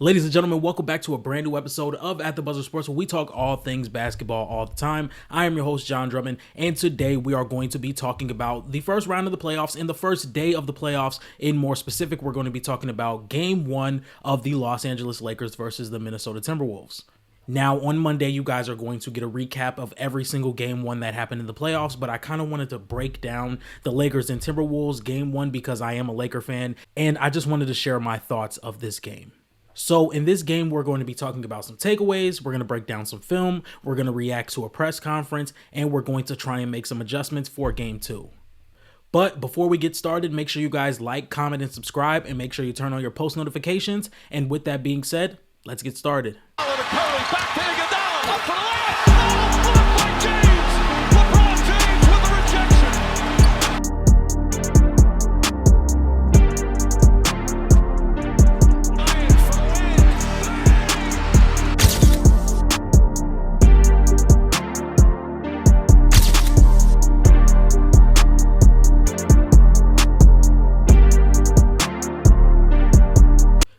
Ladies and gentlemen, welcome back to a brand new episode of At the Buzzer Sports, where we talk all things basketball all the time. I am your host, John Drummond, and today we are going to be talking about the first round of the playoffs and the first day of the playoffs. In more specific, we're going to be talking about Game 1 of the Los Angeles Lakers versus the Minnesota Timberwolves. Now, on Monday, you guys are going to get a recap of every single Game 1 that happened in the playoffs, but I kind of wanted to break down the Lakers and Timberwolves Game 1 because I am a Laker fan, and I just wanted to share my thoughts of this game. So in this game, we're going to be talking about some takeaways, we're going to break down some film, we're going to react to a press conference, and we're going to try and make some adjustments for Game 2. But before we get started, make sure you guys like, comment, and subscribe, and make sure you turn on your post notifications. And with that being said, let's get started.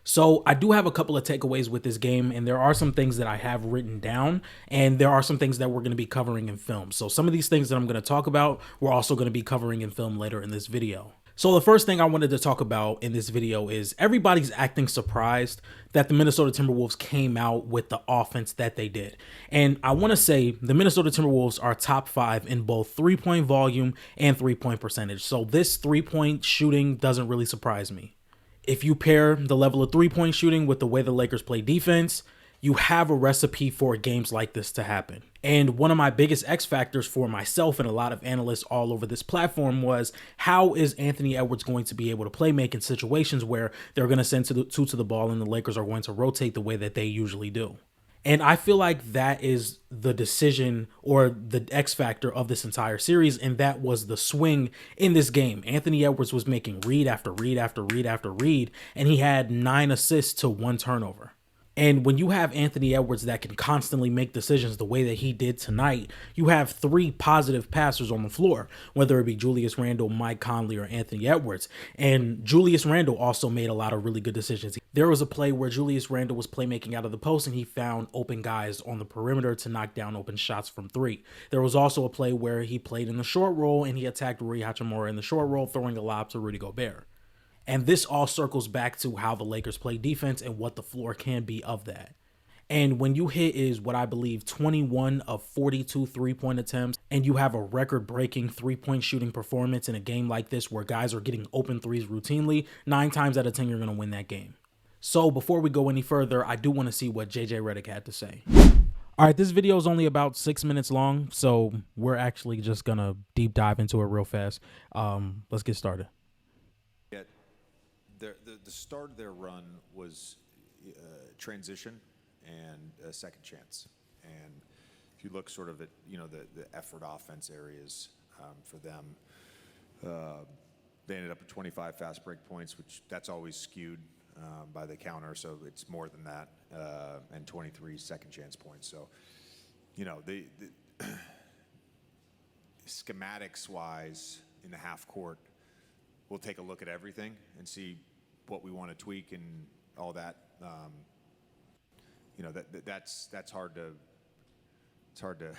So I do have a couple of takeaways with this game, and there are some things that I have written down, and there are some things that we're going to be covering in film. So some of these things that I'm going to talk about, we're also going to be covering in film later in this video. So the first thing I wanted to talk about in this video is everybody's acting surprised that the Minnesota Timberwolves came out with the offense that they did. And I want to say the Minnesota Timberwolves are top 5 in both three-point volume and three-point percentage. So this three-point shooting doesn't really surprise me. If you pair the level of three-point shooting with the way the Lakers play defense, you have a recipe for games like this to happen. And one of my biggest X factors for myself and a lot of analysts all over this platform was, how is Anthony Edwards going to be able to play make in situations where they're going to send two to the ball and the Lakers are going to rotate the way that they usually do? And I feel like that is the decision or the X factor of this entire series, and that was the swing in this game. Anthony Edwards was making read after read after read after read, and he had 9 assists to 1 turnover. And when you have Anthony Edwards that can constantly make decisions the way that he did tonight, you have 3 positive passers on the floor, whether it be Julius Randle, Mike Conley, or Anthony Edwards. And Julius Randle also made a lot of really good decisions. There was a play where Julius Randle was playmaking out of the post and he found open guys on the perimeter to knock down open shots from 3. There was also a play where he played in the short roll and he attacked Rui Hachimura in the short roll, throwing a lob to Rudy Gobert. And this all circles back to how the Lakers play defense and what the floor can be of that. And when you hit is what I believe 21 of 42 three-point attempts, and you have a record-breaking three-point shooting performance in a game like this where guys are getting open threes routinely, 9 times out of 10 you're going to win that game. So before we go any further, I do want to see what JJ Redick had to say. All right, this video is only about 6 minutes long, so we're actually just going to deep dive into it real fast. Let's get started. The start of their run was transition and a second chance. And if you look sort of at the effort offense areas for them, they ended up at 25 fast break points, which that's always skewed by the counter, so it's more than that, and 23 second chance points. So the schematics wise in the half court, we'll take a look at everything and see what we want to tweak and all that. That's hard to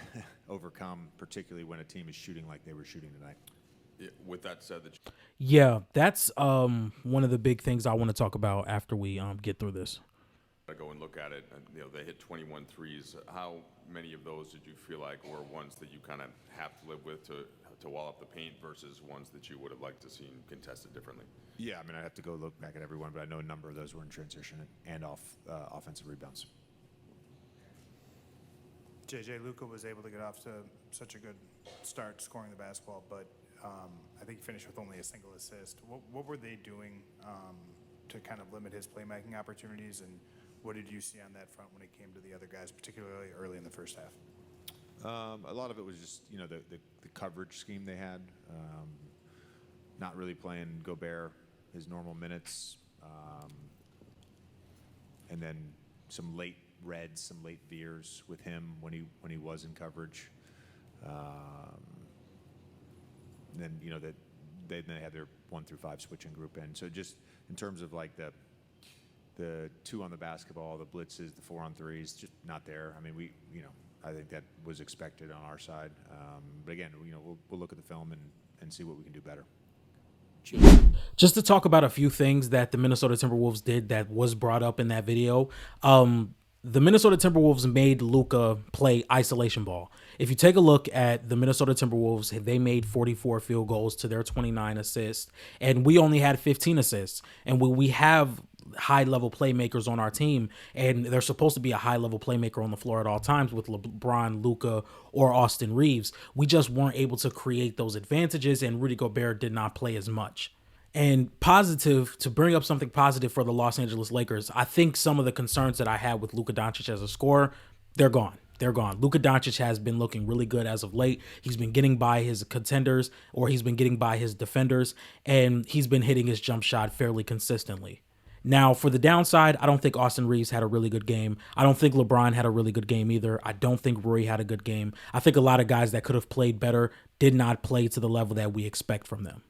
overcome, particularly when a team is shooting like they were shooting tonight. Yeah, with that said, That's one of the big things I want to talk about after we get through this. I go and look at it, and they hit 21 threes. How many of those did you feel like were ones that you kind of have to live with to wall up the paint versus ones that you would have liked to see contested differently? Yeah, I mean, I have to go look back at everyone, but I know a number of those were in transition and off offensive rebounds. JJ, Luka was able to get off to such a good start scoring the basketball, but I think he finished with only a single assist. What were they doing to kind of limit his playmaking opportunities, and what did you see on that front when it came to the other guys, particularly early in the first half? A lot of it was just the coverage scheme they had, not really playing Gobert his normal minutes, and then some late reds, some late veers with him when he was in coverage. Then they had their 1 through 5 switching group in. So just in terms of like the the 2 on the basketball, the blitzes, the 4 on 3s, just not there. I mean, I think that was expected on our side. But again, we'll look at the film and see what we can do better. Just to talk about a few things that the Minnesota Timberwolves did that was brought up in that video. The Minnesota Timberwolves made Luka play isolation ball. If you take a look at the Minnesota Timberwolves, they made 44 field goals to their 29 assists, and we only had 15 assists. And when we have high-level playmakers on our team, and they're supposed to be a high-level playmaker on the floor at all times with LeBron, Luka, or Austin Reeves, we just weren't able to create those advantages, and Rudy Gobert did not play as much. And positive, to bring up something positive for the Los Angeles Lakers, I think some of the concerns that I had with Luka Doncic as a scorer, they're gone. They're gone. Luka Doncic has been looking really good as of late. He's been getting by his contenders, or he's been getting by his defenders, and he's been hitting his jump shot fairly consistently. Now, for the downside, I don't think Austin Reeves had a really good game. I don't think LeBron had a really good game either. I don't think Rory had a good game. I think a lot of guys that could have played better did not play to the level that we expect from them.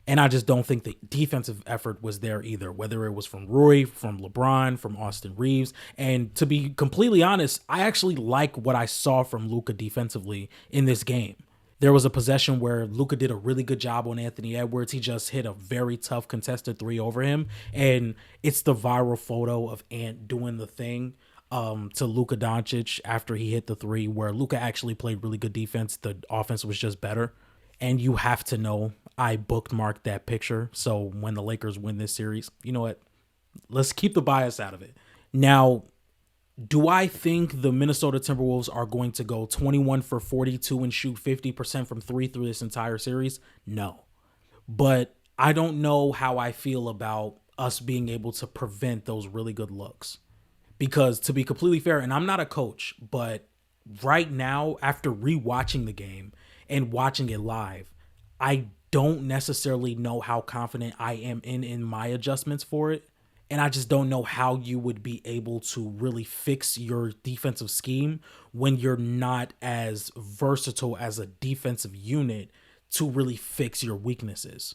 And I just don't think the defensive effort was there either, whether it was from Rory, from LeBron, from Austin Reeves. And to be completely honest, I actually like what I saw from Luka defensively in this game. There was a possession where Luka did a really good job on Anthony Edwards. He just hit a very tough contested 3 over him. And it's the viral photo of Ant doing the thing to Luka Doncic after he hit the 3, where Luka actually played really good defense. The offense was just better. And you have to know, I bookmarked that picture. So when the Lakers win this series, you know what? Let's keep the bias out of it. Now, do I think the Minnesota Timberwolves are going to go 21 for 42 and shoot 50% from 3 through this entire series? No. But I don't know how I feel about us being able to prevent those really good looks. Because to be completely fair, and I'm not a coach, but right now, after rewatching the game and watching it live, I don't necessarily know how confident I am in my adjustments for it. And I just don't know how you would be able to really fix your defensive scheme when you're not as versatile as a defensive unit to really fix your weaknesses.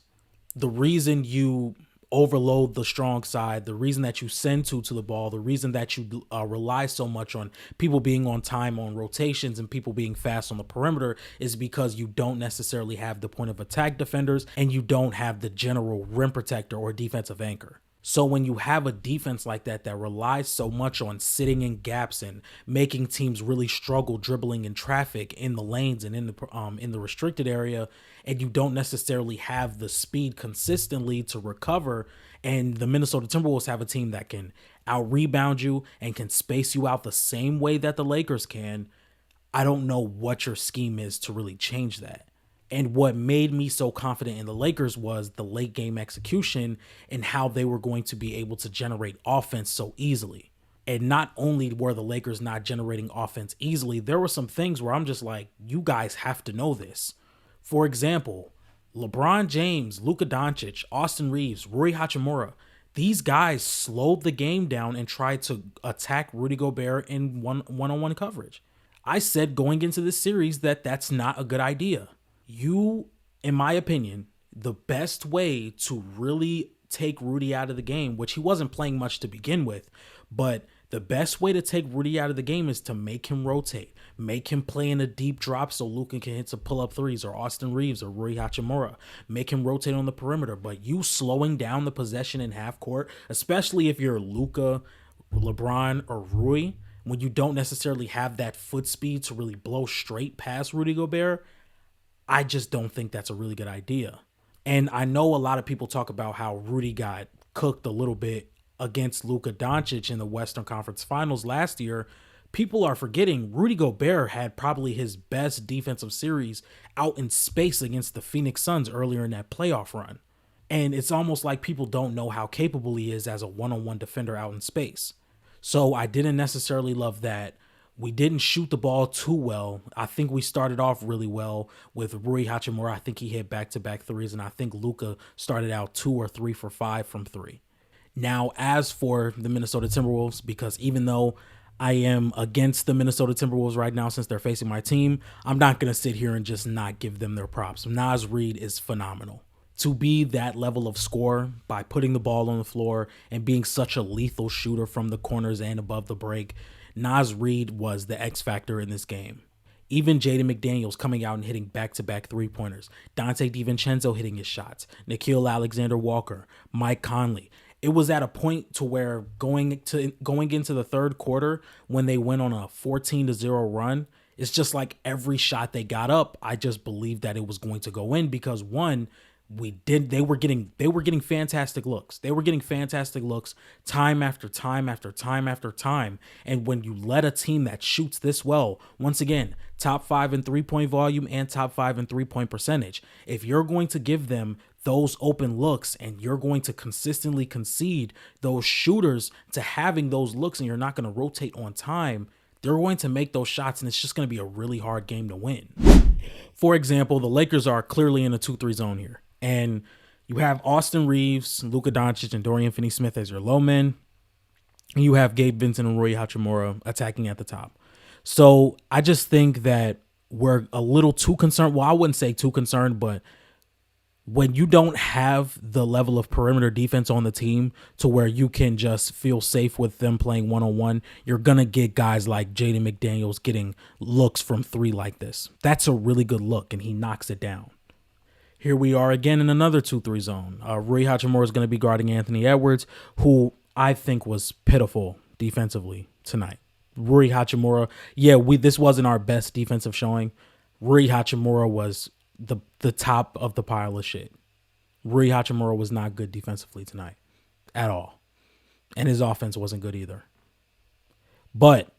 The reason you overload the strong side, the reason that you send two to the ball, the reason that you rely so much on people being on time on rotations and people being fast on the perimeter is because you don't necessarily have the point of attack defenders and you don't have the general rim protector or defensive anchor. So when you have a defense like that relies so much on sitting in gaps and making teams really struggle dribbling in traffic in the lanes and in the restricted area, and you don't necessarily have the speed consistently to recover, and the Minnesota Timberwolves have a team that can out-rebound you and can space you out the same way that the Lakers can, I don't know what your scheme is to really change that. And what made me so confident in the Lakers was the late game execution and how they were going to be able to generate offense so easily. And not only were the Lakers not generating offense easily, there were some things where I'm just like, you guys have to know this. For example, LeBron James, Luka Doncic, Austin Reeves, Rui Hachimura, these guys slowed the game down and tried to attack Rudy Gobert in one-on-one coverage. I said going into this series that that's not a good idea. You, in my opinion, the best way to really take Rudy out of the game, which he wasn't playing much to begin with, but the best way to take Rudy out of the game is to make him rotate, make him play in a deep drop so Luka can hit some pull-up threes, or Austin Reeves or Rui Hachimura, make him rotate on the perimeter. But you slowing down the possession in half court, especially if you're Luka, LeBron, or Rui, when you don't necessarily have that foot speed to really blow straight past Rudy Gobert, I just don't think that's a really good idea. And I know a lot of people talk about how Rudy got cooked a little bit against Luka Doncic in the Western Conference Finals last year. People are forgetting Rudy Gobert had probably his best defensive series out in space against the Phoenix Suns earlier in that playoff run. And it's almost like people don't know how capable he is as a one-on-one defender out in space. So I didn't necessarily love that. We didn't shoot the ball too well. I think we started off really well with Rui Hachimura. I think he hit back-to-back threes, and I think Luka started out 2 or 3 for 5 from 3. Now, as for the Minnesota Timberwolves, because even though I am against the Minnesota Timberwolves right now since they're facing my team, I'm not going to sit here and just not give them their props. Naz Reid is phenomenal. To be that level of scorer by putting the ball on the floor and being such a lethal shooter from the corners and above the break, Naz Reid was the X factor in this game. Even Jaden McDaniels coming out and hitting back-to-back three-pointers. Dante DiVincenzo hitting his shots. Nickeil Alexander-Walker. Mike Conley. It was at a point to where going into the third quarter when they went on a 14-0 run, it's just like every shot they got up, I just believed that it was going to go in because one, they were getting fantastic looks. They were getting fantastic looks time after time after time after time. And when you let a team that shoots this well, once again, top 5 in 3-point volume and top 5 in 3-point percentage, if you're going to give them those open looks and you're going to consistently concede those shooters to having those looks and you're not going to rotate on time, they're going to make those shots and it's just going to be a really hard game to win. For example, the Lakers are clearly in a 2-3 zone here. And you have Austin Reeves, Luka Doncic, and Dorian Finney-Smith as your low men. And you have Gabe Vincent and Rui Hachimura attacking at the top. So I just think that we're a little too concerned. Well, I wouldn't say too concerned, but when you don't have the level of perimeter defense on the team to where you can just feel safe with them playing one-on-one, you're going to get guys like Jaden McDaniels getting looks from 3 like this. That's a really good look, and he knocks it down. Here we are again in another 2-3 zone. Rui Hachimura is going to be guarding Anthony Edwards, who I think was pitiful defensively tonight. Rui Hachimura, this wasn't our best defensive showing. Rui Hachimura was the top of the pile of shit. Rui Hachimura was not good defensively tonight at all. And his offense wasn't good either. But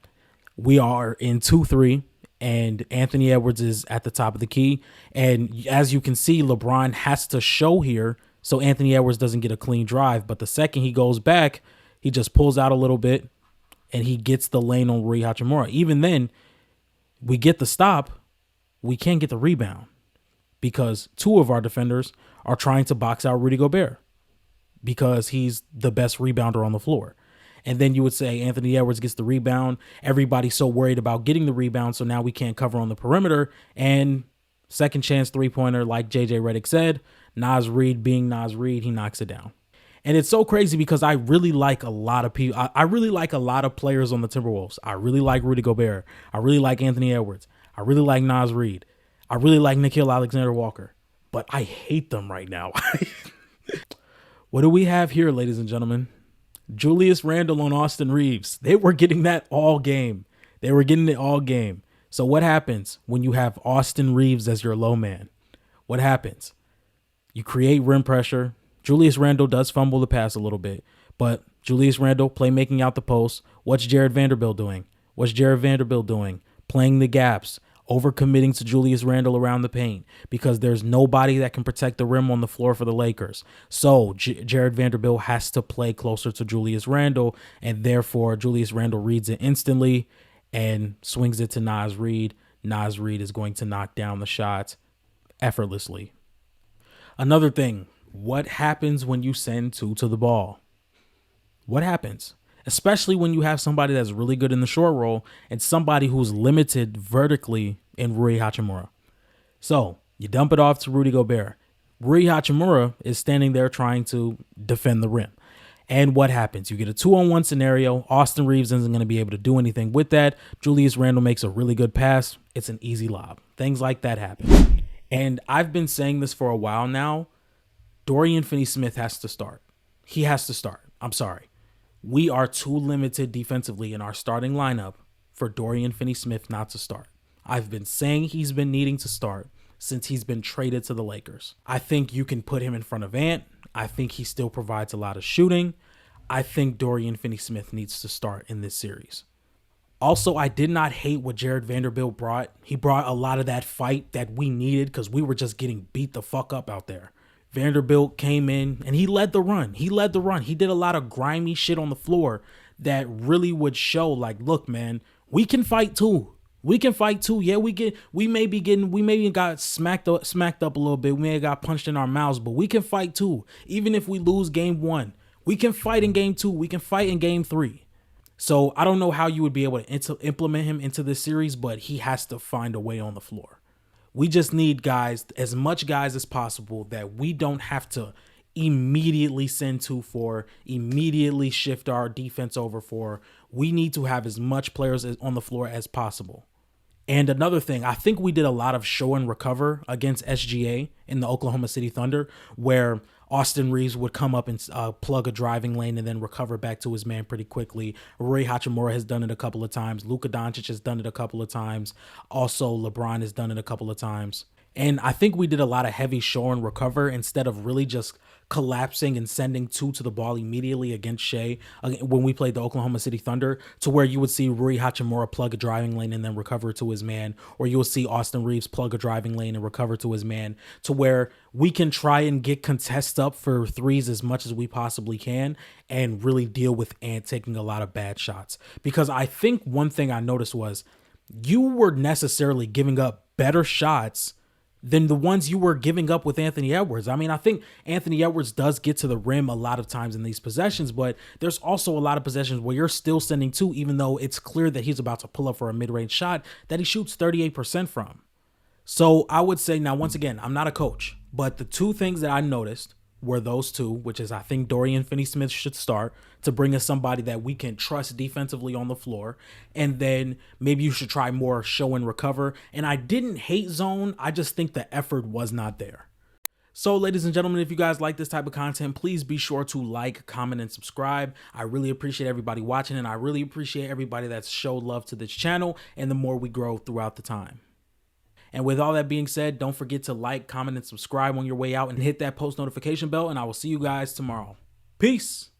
we are in 2-3. And Anthony Edwards is at the top of the key. And as you can see, LeBron has to show here so Anthony Edwards doesn't get a clean drive. But the second he goes back, he just pulls out a little bit and he gets the lane on Rui Hachimura. Even then, we get the stop. We can't get the rebound because 2 of our defenders are trying to box out Rudy Gobert because he's the best rebounder on the floor. And then you would say Anthony Edwards gets the rebound. Everybody's so worried about getting the rebound, so now we can't cover on the perimeter. And second chance three-pointer, like JJ Redick said, Naz Reid being Naz Reid, he knocks it down. And it's so crazy because I really like a lot of people. I really like a lot of players on the Timberwolves. I really like Rudy Gobert. I really like Anthony Edwards. I really like Naz Reid. I really like Nickeil Alexander-Walker. But I hate them right now. What do we have here, ladies and gentlemen? Julius Randle on Austin Reeves. They were getting that all game. They were getting it all game. So what happens when you have Austin Reeves as your low man? What happens? You create rim pressure. Julius Randle does fumble the pass a little bit, but Julius Randle playmaking out the post. What's Jared Vanderbilt doing? Playing the gaps. Overcommitting to Julius Randle around the paint because there's nobody that can protect the rim on the floor for the Lakers. So Jared Vanderbilt has to play closer to Julius Randle, and therefore Julius Randle reads it instantly and swings it to Naz Reid. Naz Reid is going to knock down the shot effortlessly. Another thing, what happens when you send 2 to the ball? What happens? Especially when you have somebody that's really good in the short roll and somebody who's limited vertically in Rui Hachimura. So you dump it off to Rudy Gobert. Rui Hachimura is standing there trying to defend the rim. And what happens? You get a 2-on-1 scenario. Austin Reeves isn't going to be able to do anything with that. Julius Randle makes a really good pass. It's an easy lob. Things like that happen. And I've been saying this for a while now. Dorian Finney-Smith has to start. He has to start. I'm sorry. We are too limited defensively in our starting lineup for Dorian Finney-Smith not to start. I've been saying he's been needing to start since he's been traded to the Lakers. I think you can put him in front of Ant. I think he still provides a lot of shooting. I think Dorian Finney-Smith needs to start in this series. Also, I did not hate what Jared Vanderbilt brought. He brought a lot of that fight that we needed because we were just getting beat the fuck up out there. Vanderbilt came in and he led the run. He did a lot of grimy shit on the floor that really would show like, look, man, we can fight too. Yeah, we maybe got smacked up a little bit. We may have got punched in our mouths, but we can fight too. Even if we lose game 1, we can fight in game 2. We can fight in game 3. So I don't know how you would be able to implement him into this series, but he has to find a way on the floor. We just need guys, as much guys as possible, that we don't have to immediately send to for, immediately shift our defense over for. We need to have as much players on the floor as possible. And another thing, I think we did a lot of show and recover against SGA in the Oklahoma City Thunder, where Austin Reeves would come up and plug a driving lane and then recover back to his man pretty quickly. Rui Hachimura has done it a couple of times. Luka Doncic has done it a couple of times. Also, LeBron has done it a couple of times. And I think we did a lot of heavy show and recover instead of really just collapsing and sending two to the ball immediately against Shea when we played the Oklahoma City Thunder, to where you would see Rui Hachimura plug a driving lane and then recover to his man, or you will see Austin Reeves plug a driving lane and recover to his man, to where we can try and get contests up for threes as much as we possibly can and really deal with Ant taking a lot of bad shots. Because I think one thing I noticed was you were necessarily giving up better shots than the ones you were giving up with Anthony Edwards. I mean, I think Anthony Edwards does get to the rim a lot of times in these possessions, but there's also a lot of possessions where you're still sending two, even though it's clear that he's about to pull up for a mid-range shot that he shoots 38% from. So I would say, now, once again, I'm not a coach, but the two things that I noticed were those two, which is I think Dorian Finney-Smith should start to bring us somebody that we can trust defensively on the floor. And then maybe you should try more show and recover. And I didn't hate zone. I just think the effort was not there. So, ladies and gentlemen, if you guys like this type of content, please be sure to like, comment, and subscribe. I really appreciate everybody watching, and I really appreciate everybody that's showed love to this channel, and the more we grow throughout the time. And with all that being said, don't forget to like, comment, and subscribe on your way out, and hit that post notification bell, and I will see you guys tomorrow. Peace.